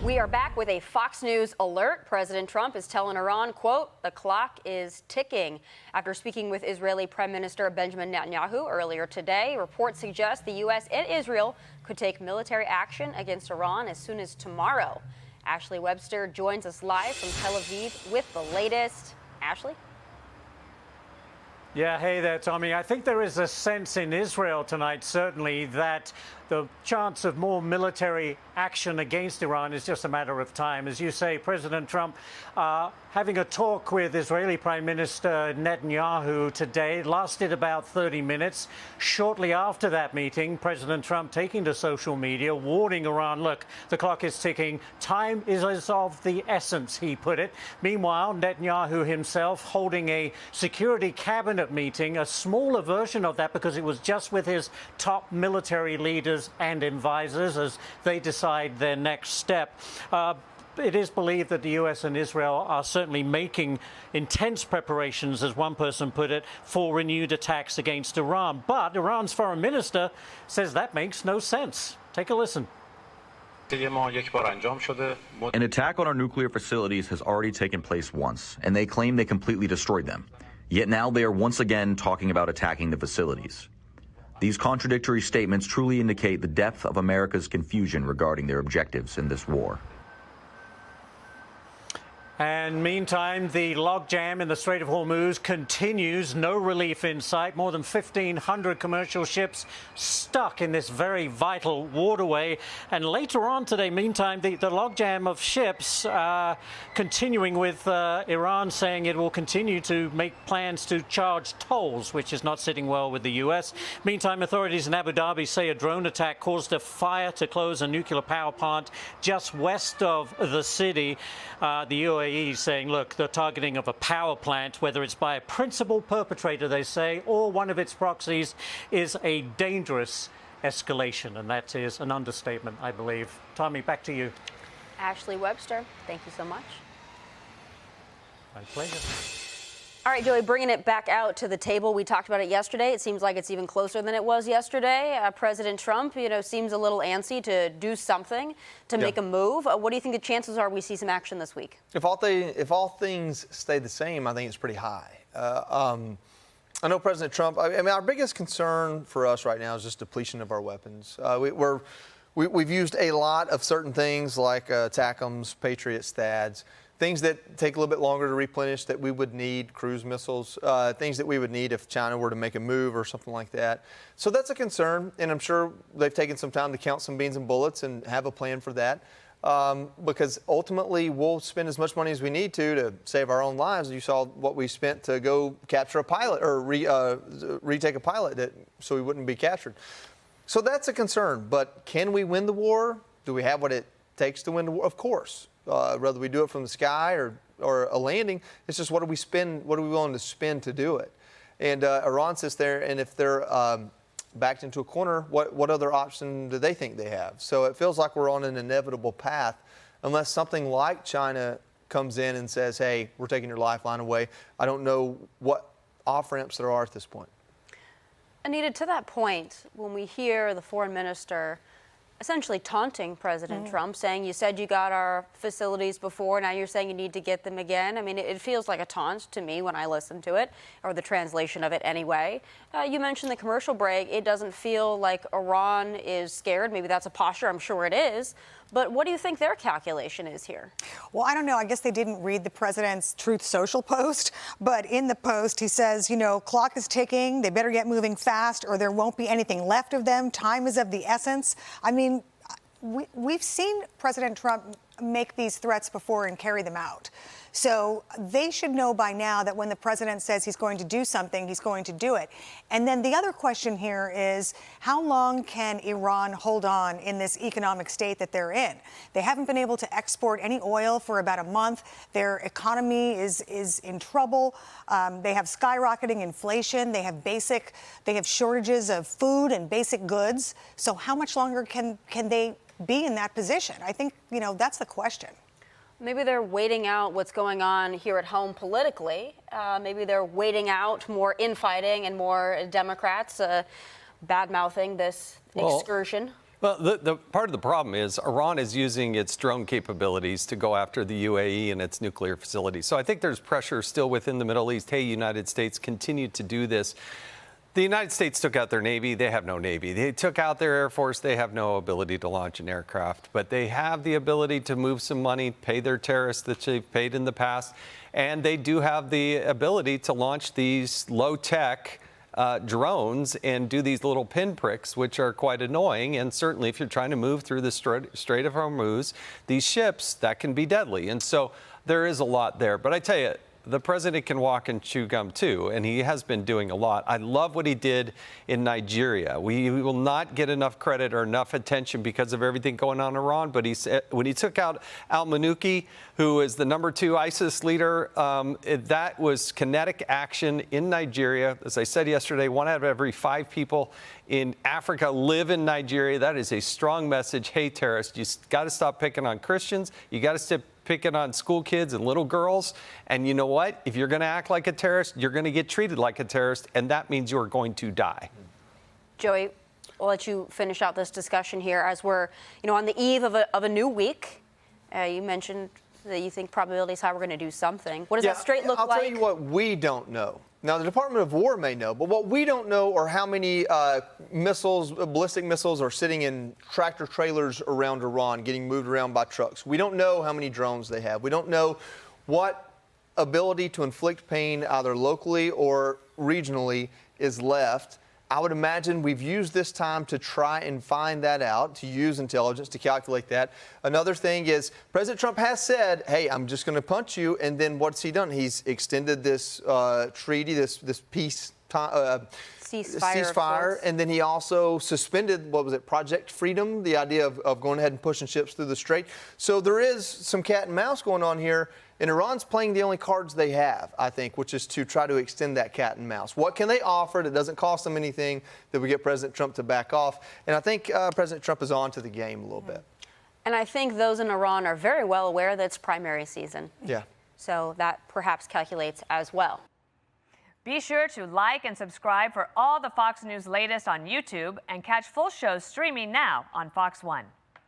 We are back with a Fox News alert. President Trump is telling Iran, quote, the clock is ticking. After speaking with Israeli Prime Minister Benjamin Netanyahu earlier today, reports suggest the U.S. and Israel could take military action against Iran as soon as tomorrow. Ashley Webster joins us live from Tel Aviv with the latest. Ashley? Yeah, hey there, Tommy. I think there is a sense in Israel tonight, certainly, that the chance of more military action against Iran is just a matter of time. As you say, President Trump having a talk with Israeli Prime Minister Netanyahu today lasted about 30 minutes. Shortly after that meeting, President Trump taking to social media, warning Iran, look, the clock is ticking. Time is of the essence, he put it. Meanwhile, Netanyahu himself holding a security cabinet meeting, a smaller version of that because it was just with his top military leaders and advisors as they decide their next step. It is believed that the U.S. and Israel are certainly making intense preparations, as one person put it, for renewed attacks against Iran. But Iran's foreign minister says that makes no sense. Take a listen. An attack on our nuclear facilities has already taken place once, and they claim they completely destroyed them. Yet now they are once again talking about attacking the facilities. These contradictory statements truly indicate the depth of America's confusion regarding their objectives in this war. And meantime, the logjam in the Strait of Hormuz continues. No relief in sight. More than 1,500 commercial ships stuck in this very vital waterway. And later on today, meantime, the logjam of ships continuing with Iran saying it will continue to make plans to charge tolls, which is not sitting well with the U.S. Meantime, authorities in Abu Dhabi say a drone attack caused a fire to close a nuclear power plant just west of the city. The UAE saying, look, the targeting of a power plant, whether it's by a principal perpetrator, they say, or one of its proxies, is a dangerous escalation. And that is an understatement, I believe. Tommy, back to you. Ashley Webster, thank you so much. My pleasure. All right, Joey, bringing it back out to the table. We talked about it yesterday. It seems like it's even closer than it was yesterday. President Trump, seems a little antsy to do something, to make a move. What do you think the chances are we see some action this week? If all things stay the same, I think it's pretty high. I know President Trump, our biggest concern for us right now is just depletion of our weapons. We've used a lot of certain things like TACMs, Patriots, THAADs, things that take a little bit longer to replenish that we would need, cruise missiles, things that we would need if China were to make a move or something like that. So that's a concern, and I'm sure they've taken some time to count some beans and bullets and have a plan for that. Because ultimately we'll spend as much money as we need to save our own lives. You saw what we spent to go capture a pilot or retake a pilot so we wouldn't be captured. So that's a concern. But can we win the war? Do we have what it takes to win the war? Of course. Whether we do it from the sky or a landing, it's just what are we willing to spend to do it? And Iran sits there, and if they're backed into a corner, what other option do they think they have? So it feels like we're on an inevitable path unless something like China comes in and says, hey, we're taking your lifeline away. I don't know what off-ramps there are at this point. Anita, to that point, when we hear the foreign minister essentially taunting President Trump, saying, you said you got our facilities before, now you're saying you need to get them again. I mean, it feels like a taunt to me when I listen to it, or the translation of it anyway. You mentioned the commercial break. It doesn't feel like Iran is scared. Maybe that's a posture. I'm sure it is. But what do you think their calculation is here? Well, I don't know. I guess they didn't read the president's Truth Social post. But in the post, he says, clock is ticking. They better get moving fast or there won't be anything left of them. Time is of the essence. I mean, we've seen President Trump make these threats before and carry them out. So they should know by now that when the president says he's going to do something, he's going to do it. And then the other question here is, how long can Iran hold on in this economic state that they're in? They haven't been able to export any oil for about a month. Their economy is in trouble. They have skyrocketing inflation. They have shortages of food and basic goods. So how much longer can they be in that position? I think, that's the question. Maybe they're waiting out what's going on here at home politically. Maybe they're waiting out more infighting and more Democrats bad-mouthing this excursion. Well, the part of the problem is Iran is using its drone capabilities to go after the UAE and its nuclear facilities. So I think there's pressure still within the Middle East. Hey, United States, continue to do this. The United States took out their Navy. They have no Navy. They took out their Air Force. They have no ability to launch an aircraft. But they have the ability to move some money, pay their terrorists that they've paid in the past. And they do have the ability to launch these low-tech drones and do these little pinpricks, which are quite annoying. And certainly if you're trying to move through the Strait of Hormuz, these ships, that can be deadly. And so there is a lot there. But I tell you, the president can walk and chew gum too, and he has been doing a lot. I love what he did in Nigeria. We will not get enough credit or enough attention because of everything going on in Iran, but he said, when he took out al-Manuki, who is the #2 ISIS leader, that was kinetic action in Nigeria. As I said yesterday, 1 out of every 5 people in Africa live in Nigeria. That is a strong message. Hey, terrorists, you got to stop picking on Christians. You got to stop picking on school kids and little girls. And you know what? If you're going to act like a terrorist, you're going to get treated like a terrorist, and that means you're going to die. Joey, I'll let you finish out this discussion here as we're, on the eve of a new week. You mentioned that you think probability is high we're going to do something. What does that straight look like? I'll tell you what we don't know. Now, the Department of War may know, but what we don't know are how many missiles, ballistic missiles, are sitting in tractor trailers around Iran, getting moved around by trucks. We don't know how many drones they have. We don't know what ability to inflict pain, either locally or regionally, is left. I would imagine we've used this time to try and find that out, to use intelligence to calculate that. Another thing is President Trump has said, hey, I'm just going to punch you. And then what's he done? He's extended this treaty, this peace ceasefire. And then he also suspended, Project Freedom, the idea of going ahead and pushing ships through the strait. So there is some cat and mouse going on here. And Iran's playing the only cards they have, I think, which is to try to extend that cat and mouse. What can they offer that doesn't cost them anything that would get President Trump to back off? And I think President Trump is on to the game a little bit. And I think those in Iran are very well aware that it's primary season. Yeah. So that perhaps calculates as well. Be sure to like and subscribe for all the Fox News latest on YouTube and catch full shows streaming now on Fox One.